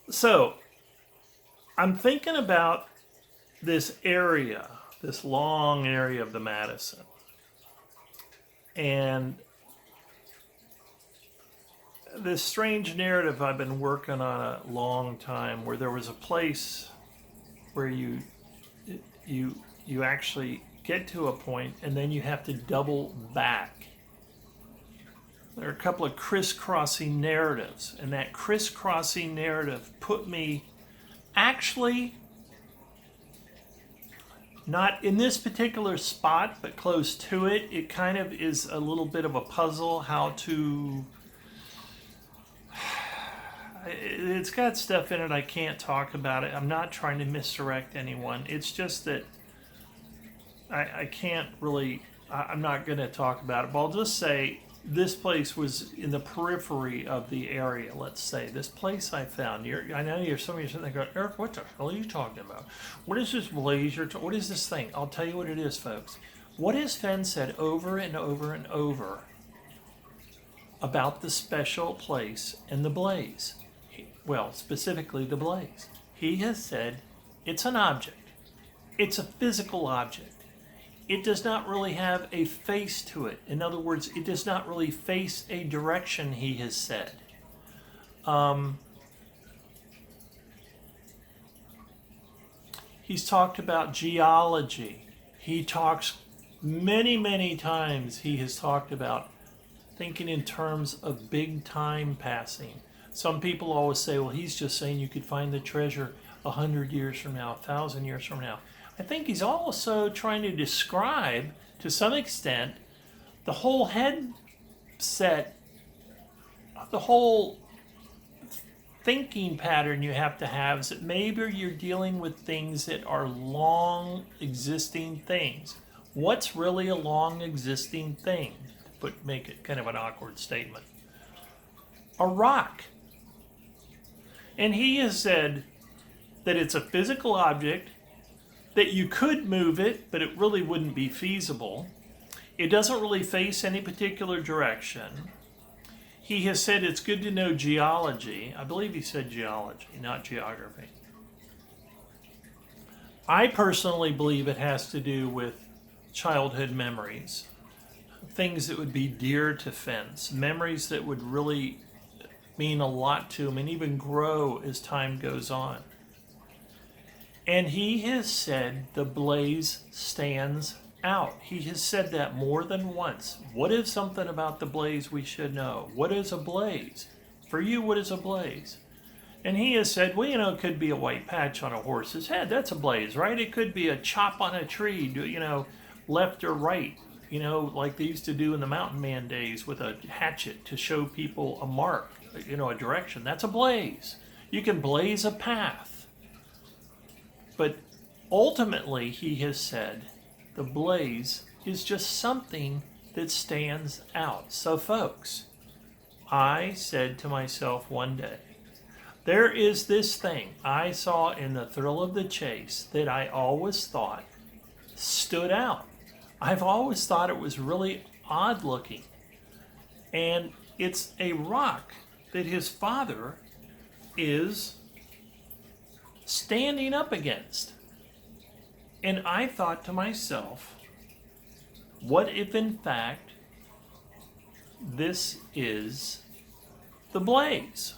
So I'm thinking about this area, this long area of the Madison. And this strange narrative I've been working on a long time where there was a place where you you actually get to a point and then you have to double back. There are a couple of crisscrossing narratives, and that crisscrossing narrative put me actually not in this particular spot, but close to it. It kind of is a little bit of a puzzle how to. It's got stuff in it I can't talk about it. I'm not trying to misdirect anyone. It's just that I can't really. I'm not going to talk about it, but I'll just say this place was in the periphery of the area. Let's say this place I found. I know some of you sitting there going, Eric, what the hell are you talking about? What is this blaze? What is this thing? I'll tell you what it is, folks. What has Fenn said over and over and over about the special place and the blaze? Well, specifically the blaze. He has said it's an object. It's a physical object. It does not really have a face to it. In other words, it does not really face a direction, he has said. He's talked about geology. He talks many, many times, he has talked about thinking in terms of big time passing. Some people always say, well, he's just saying you could find the treasure 100 years from now, 1,000 years from now. I think he's also trying to describe, to some extent, the whole headset, the whole thinking pattern you have to have is that maybe you're dealing with things that are long existing things. What's really a long existing thing? To make it kind of an awkward statement. A rock. And he has said that it's a physical object, that you could move it, but it really wouldn't be feasible. It doesn't really face any particular direction. He has said it's good to know geology. I believe he said geology, not geography. I personally believe it has to do with childhood memories, things that would be dear to Fenn's, memories that would really mean a lot to him and even grow as time goes on. And he has said the blaze stands out. He has said that more than once. What is something about the blaze we should know? What is a blaze? For you, what is a blaze? And he has said, well, it could be a white patch on a horse's head. That's a blaze, right? It could be a chop on a tree, left or right, like they used to do in the mountain man days with a hatchet to show people a mark, a direction. That's a blaze. You can blaze a path. But ultimately, he has said, the blaze is just something that stands out. So, folks, I said to myself one day, there is this thing I saw in the thrill of the chase that I always thought stood out. I've always thought it was really odd looking. And it's a rock that his father is standing up against. And I thought to myself, what if in fact this is the blaze?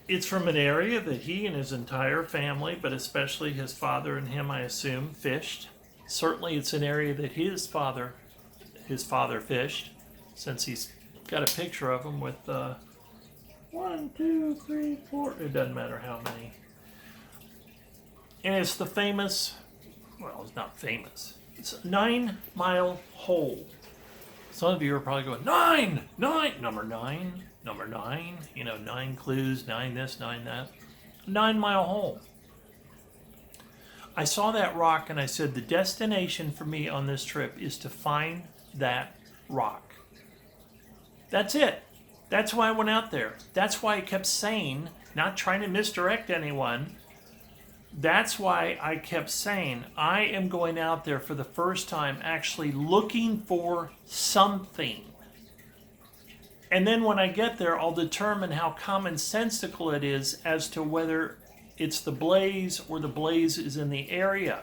It's from an area that he and his entire family, but especially his father and him, I assume, fished. Certainly it's an area that his father fished, since he's got a picture of him with 1, 2, 3, 4. It doesn't matter how many. And it's the famous, well, it's not famous. It's a 9-mile hole. Some of you are probably going, 9, number 9, 9 clues, 9 this, 9 that. 9-mile hole. I saw that rock and I said, the destination for me on this trip is to find that rock. That's it. That's why I went out there. That's why I kept saying, not trying to misdirect anyone, that's why I kept saying, I am going out there for the first time actually looking for something. And then when I get there, I'll determine how commonsensical it is as to whether it's the blaze or the blaze is in the area.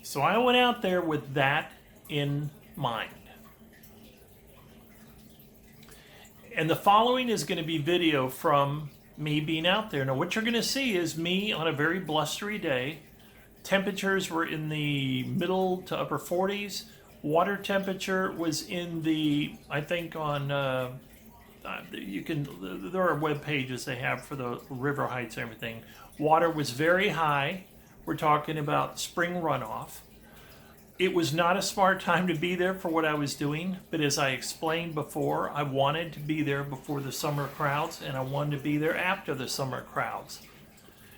So I went out there with that in mind. And the following is going to be video from me being out there. Now what you're going to see is me on a very blustery day. Temperatures were in the middle to upper 40s. Water temperature was in the, I think on, you can, there are web pages they have for the river heights and everything. Water was very high. We're talking about spring runoff. It was not a smart time to be there for what I was doing, but as I explained before, I wanted to be there before the summer crowds, and I wanted to be there after the summer crowds.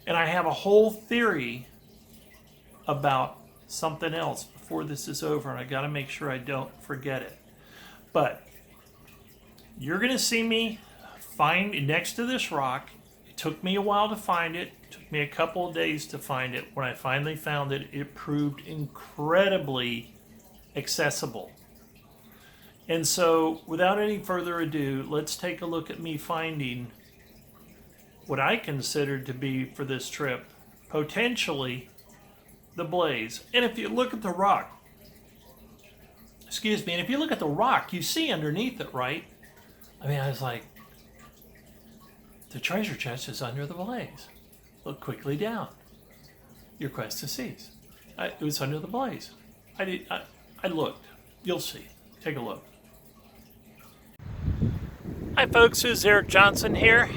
And I have a whole theory about something else before this is over, and I got to make sure I don't forget it. But you're going to see me find next to this rock. It took me a while to find it. It took me a couple of days to find it. When I finally found it, it proved incredibly accessible. And so, without any further ado, let's take a look at me finding what I considered to be, for this trip, potentially the blaze. And if you look at the rock, and if you look at the rock, you see underneath it, right? I mean, I was like, the treasure chest is under the blaze. Look quickly down. Your quest has ceased. It was under the blaze. I looked. You'll see. Take a look. Hi folks, this is Eric Johnson here.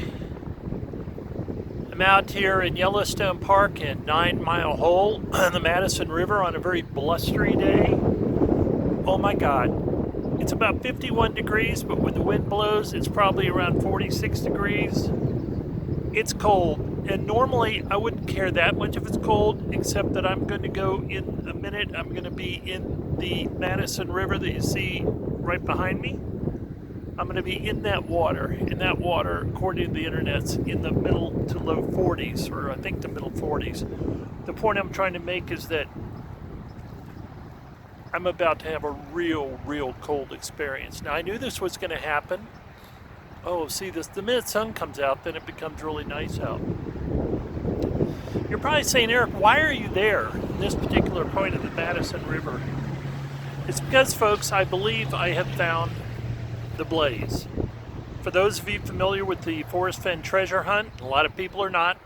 I'm out here in Yellowstone Park in 9 Mile Hole on the Madison River on a very blustery day. Oh my God. It's about 51 degrees, but when the wind blows, it's probably around 46 degrees. It's cold, and normally I wouldn't care that much if it's cold, except that I'm going to go in a minute. I'm going to be in the Madison River that you see right behind me. I'm going to be in that water, and that water, according to the internet's in the middle to low 40s, or I think the middle 40s. The point I'm trying to make is that I'm about to have a real cold experience. Now, I knew this was going to happen. Oh, see this, the minute sun comes out, then it becomes really nice out. You're probably saying, Eric, why are you there, this particular point of the Madison River? It's because, folks, I believe I have found the blaze. For those of you familiar with the Forrest Fenn treasure hunt, a lot of people are not.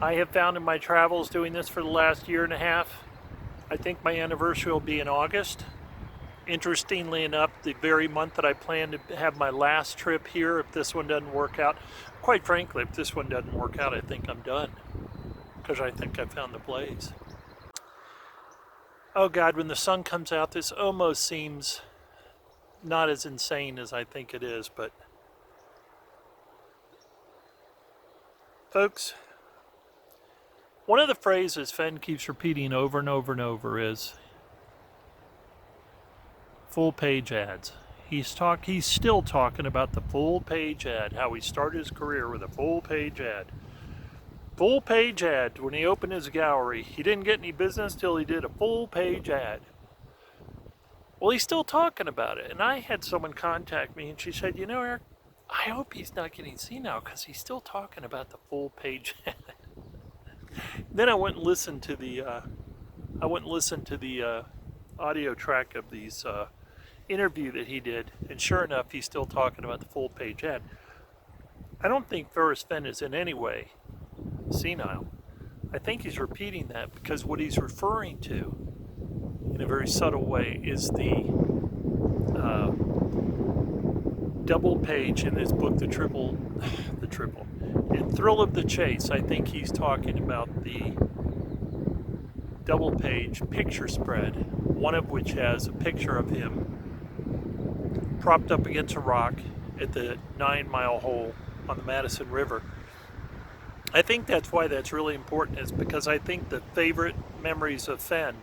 I have found in my travels doing this for the last year and a half, I think my anniversary will be in August. Interestingly enough, the very month that I plan to have my last trip here, if this one doesn't work out, quite frankly, if this one doesn't work out, I think I'm done, because I think I found the blaze. Oh God, when the sun comes out, this almost seems not as insane as I think it is, but folks, one of the phrases Fenn keeps repeating over and over and over is full page ads. He's still talking about the full page ad, how he started his career with a full page ad. Full page ad when he opened his gallery. He didn't get any business till he did a full page ad. Well, he's still talking about it. And I had someone contact me and she said, you know, Eric, I hope he's not getting senile because he's still talking about the full page ad. Then I went and listened to the audio track of these interview that he did, and sure enough, he's still talking about the full page ad. I don't think Forrest Fenn is in any way senile. I think he's repeating that because what he's referring to, in a very subtle way, is the double page in his book, The Triple, in Thrill of the Chase. I think he's talking about the double page picture spread, one of which has a picture of him propped up against a rock at the 9 Mile Hole on the Madison River. I think that's why that's really important, is because I think the favorite memories of Fenn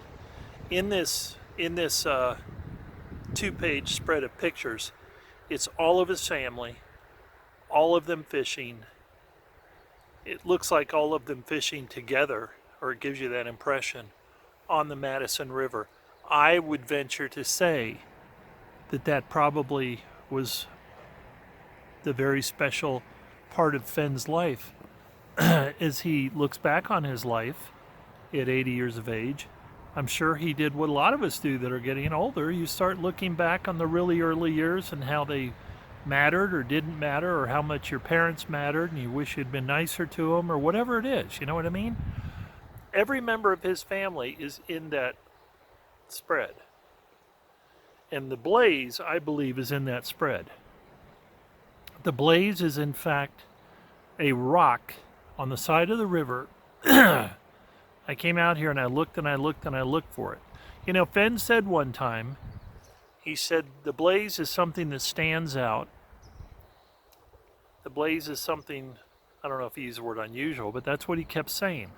in this 2-page spread of pictures, it's all of his family, all of them fishing. It looks like all of them fishing together, or it gives you that impression, on the Madison River. I would venture to say that probably was the very special part of Fenn's life. As he looks back on his life at 80 years of age, I'm sure he did what a lot of us do that are getting older. You start looking back on the really early years and how they mattered or didn't matter, or how much your parents mattered and you wish you'd been nicer to them, or whatever it is. You know what I mean? Every member of his family is in that spread. And the blaze, I believe, is in that spread. The blaze is, in fact, a rock on the side of the river. I came out here and I looked and I looked and I looked for it. You know, Fenn said one time, he said, the blaze is something that stands out. The blaze is something, I don't know if he used the word unusual, but that's what he kept saying.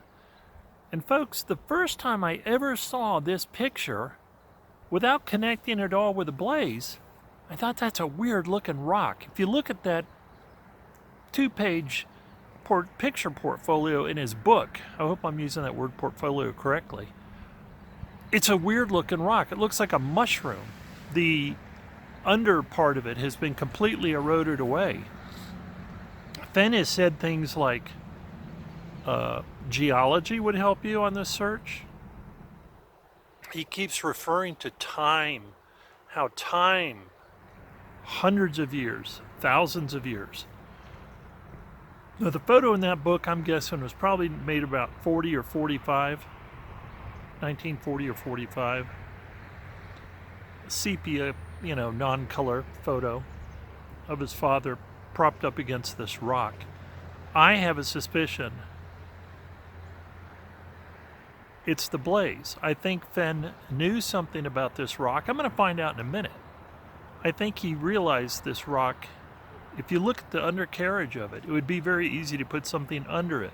And folks, the first time I ever saw this picture, without connecting it all with the blaze, I thought that's a weird looking rock. If you look at that 2-page picture portfolio in his book, I hope I'm using that word portfolio correctly, it's a weird looking rock. It looks like a mushroom. The under part of it has been completely eroded away. Fenn has said things like geology would help you on this search. He keeps referring to time, how time, hundreds of years, thousands of years. Now, the photo in that book, I'm guessing, was probably made about 40 or 45, 1940 or 45. Sepia, you know, non-color photo of his father propped up against this rock. I have a suspicion it's the blaze. I think Fenn knew something about this rock. I'm going to find out in a minute. I think he realized this rock, if you look at the undercarriage of it, it would be very easy to put something under it.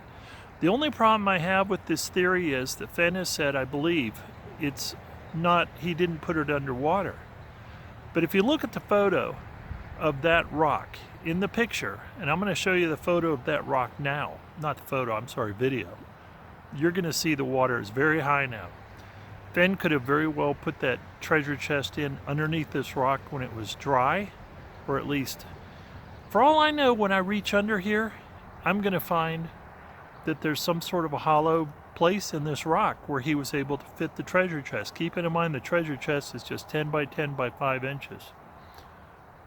The only problem I have with this theory is that Fenn has said, I believe, it's not, he didn't put it underwater. But if you look at the photo of that rock in the picture, and I'm going to show you the photo of that rock now, not the photo, I'm sorry, video, you're going to see the water is very high now. Fenn could have very well put that treasure chest in underneath this rock when it was dry, or at least, for all I know, when I reach under here, I'm going to find that there's some sort of a hollow place in this rock where he was able to fit the treasure chest. Keeping in mind the treasure chest is just 10 by 10 by 5 inches.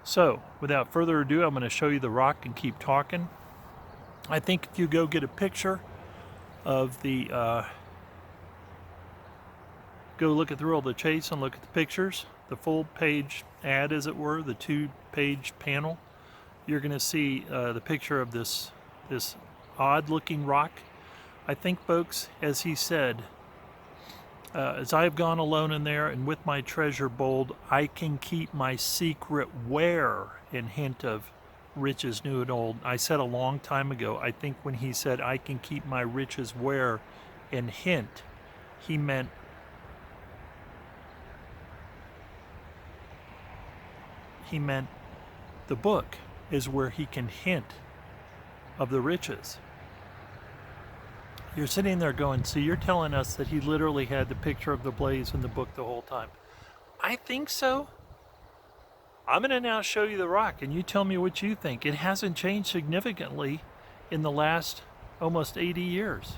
So, without further ado, I'm going to show you the rock and keep talking. I think if you go get a picture of the, go look at the Thrill of the Chase and look at the pictures, the full page ad, as it were, the 2-page panel, you're going to see the picture of this odd-looking rock. I think, folks, as he said, as I've gone alone in there and with my treasure bold, I can keep my secret where, in hint of riches new and old. I said a long time ago, I think when he said, I can keep my riches where, in hint, he meant the book is where he can hint of the riches. You're sitting there going, so you're telling us that he literally had the picture of the blaze in the book the whole time? I think so. I'm going to now show you the rock, and you tell me what you think. It hasn't changed significantly in the last almost 80 years.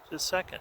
Just a second.